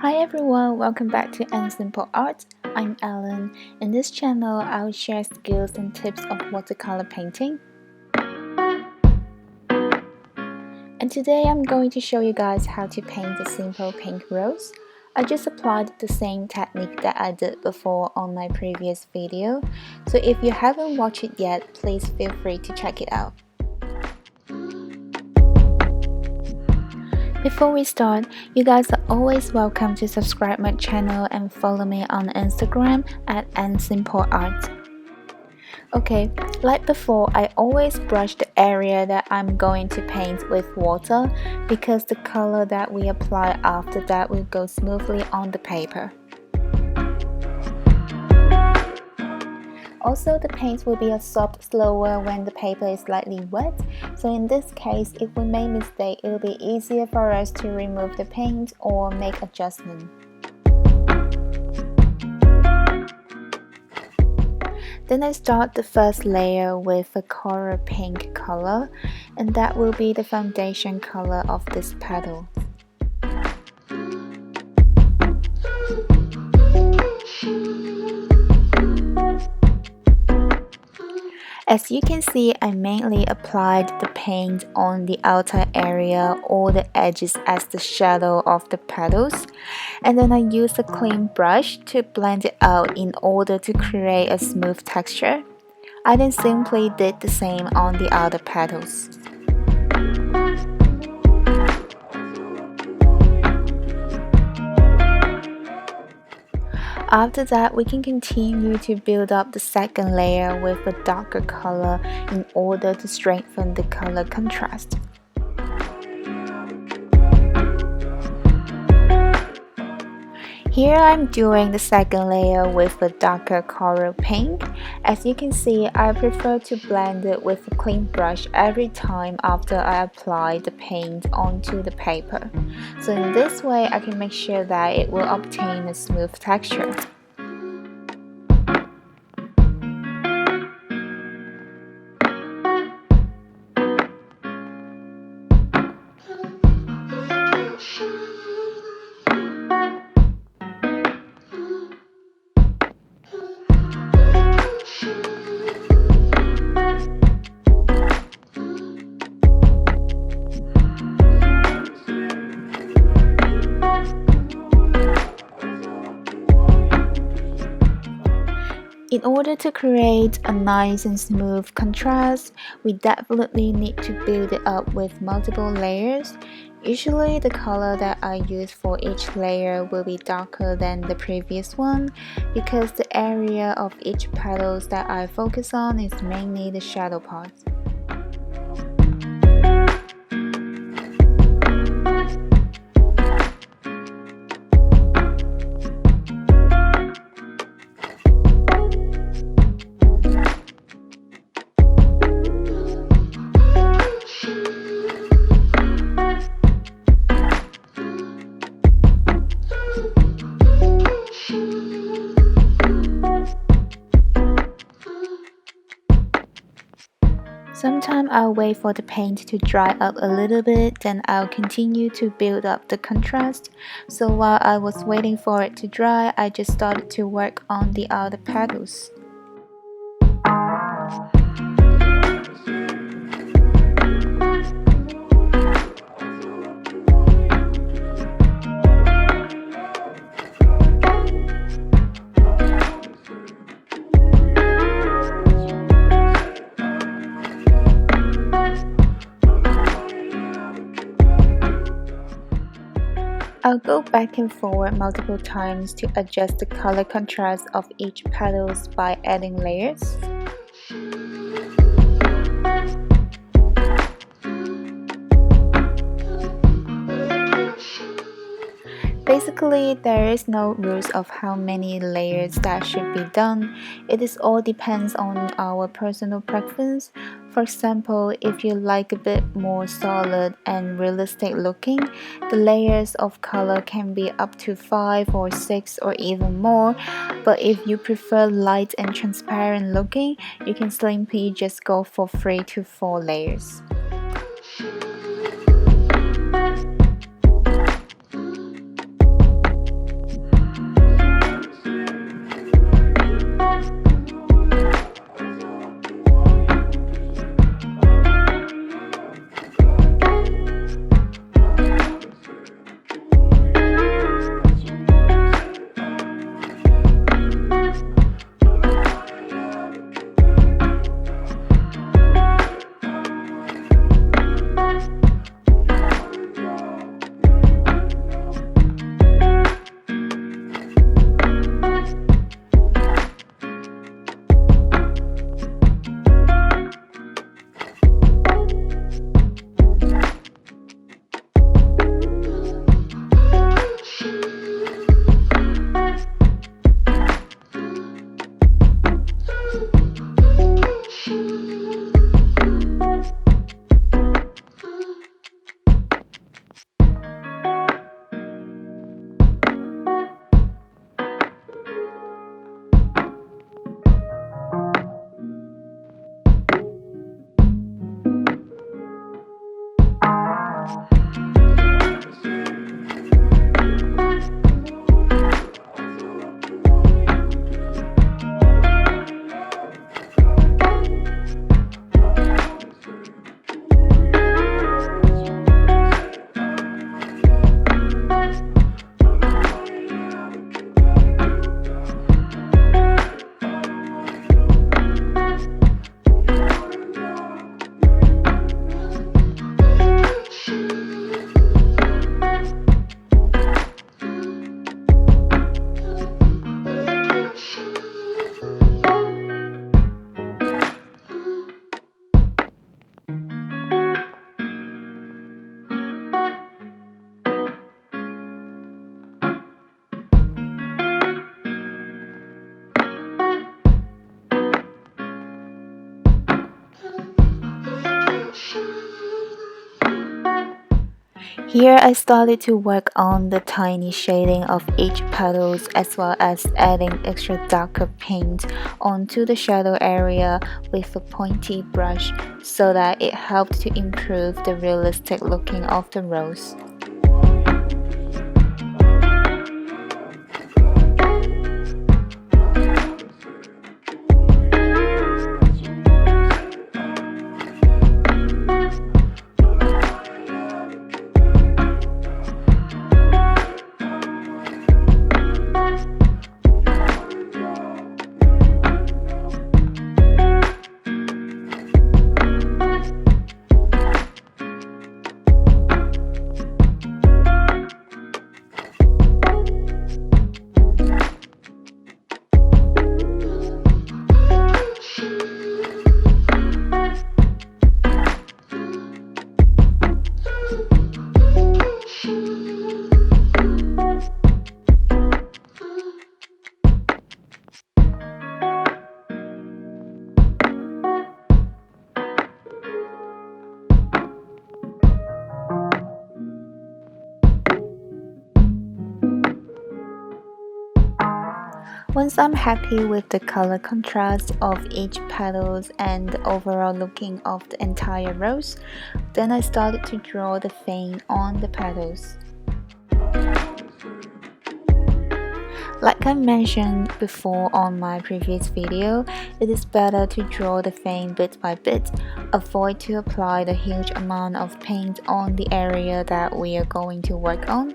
Hi everyone, welcome back to Simple Art. I'm Ellen. In this channel, I'll share skills and tips of watercolor painting. And today I'm going to show you guys how to paint a simple pink rose. I just applied the same technique that I did before on my previous video. So if you haven't watched it yet, please feel free to check it out. Before we start, you guys are always welcome to subscribe my channel and follow me on Instagram at @simpleart. Okay, like before, I always brush the area that I'm going to paint with water because the color that we apply after that will go smoothly on the paper. Also, the paint will be absorbed slower when the paper is slightly wet, so in this case, if we make a mistake, it will be easier for us to remove the paint or make adjustments. Then I start the first layer with a coral pink color, and that will be the foundation color of this petal. As you can see, I mainly applied the paint on the outer area or the edges as the shadow of the petals, and then I used a clean brush to blend it out in order to create a smooth texture. I then simply did the same on the other petals. After that, we can continue to build up the second layer with a darker color in order to strengthen the color contrast. Here I'm doing the second layer with a darker coral pink. As you can see, I prefer to blend it with a clean brush every time after I apply the paint onto the paper. So in this way, I can make sure that it will obtain a smooth texture. In order to create a nice and smooth contrast, we definitely need to build it up with multiple layers. Usually the color that I use for each layer will be darker than the previous one because the area of each petals that I focus on is mainly the shadow part. Sometimes I'll wait for the paint to dry up a little bit, then I'll continue to build up the contrast. So while I was waiting for it to dry, I just started to work on the other petals. I'll go back and forward multiple times to adjust the color contrast of each petals by adding layers. Basically, there is no rules of how many layers that should be done. It is all depends on our personal preference. For example, if you like a bit more solid and realistic looking, the layers of color can be up to 5 or 6 or even more. But if you prefer light and transparent looking, you can simply just go for 3 to 4 layers. Here I started to work on the tiny shading of each petals as well as adding extra darker paint onto the shadow area with a pointy brush so that it helped to improve the realistic looking of the rose. Once I'm happy with the color contrast of each petals and the overall looking of the entire rose, then I started to draw the vein on the petals. Like I mentioned before on my previous video, it is better to draw the vein bit by bit. Avoid to apply the huge amount of paint on the area that we are going to work on.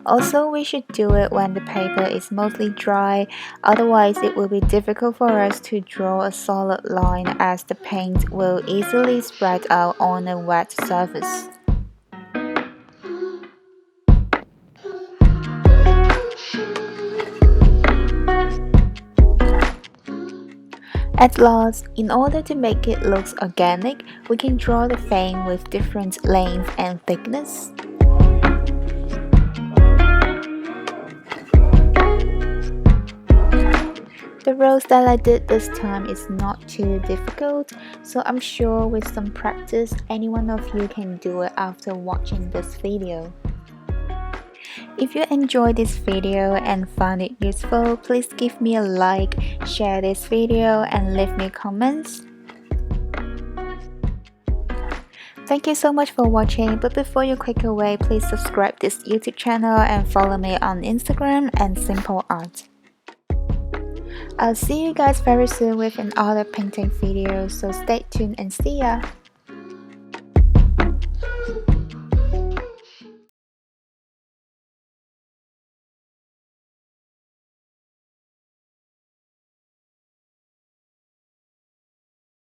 Also, we should do it when the paper is mostly dry, otherwise it will be difficult for us to draw a solid line as the paint will easily spread out on a wet surface. At last, in order to make it look organic, we can draw the vein with different length and thickness. The rose that I did this time is not too difficult, so I'm sure with some practice, any one of you can do it after watching this video. If you enjoyed this video and found it useful, please give me a like, share this video, and leave me comments. Thank you so much for watching, but before you click away, please subscribe this YouTube channel and follow me on Instagram and Simple Art. I'll see you guys very soon with another painting video, so stay tuned and see ya!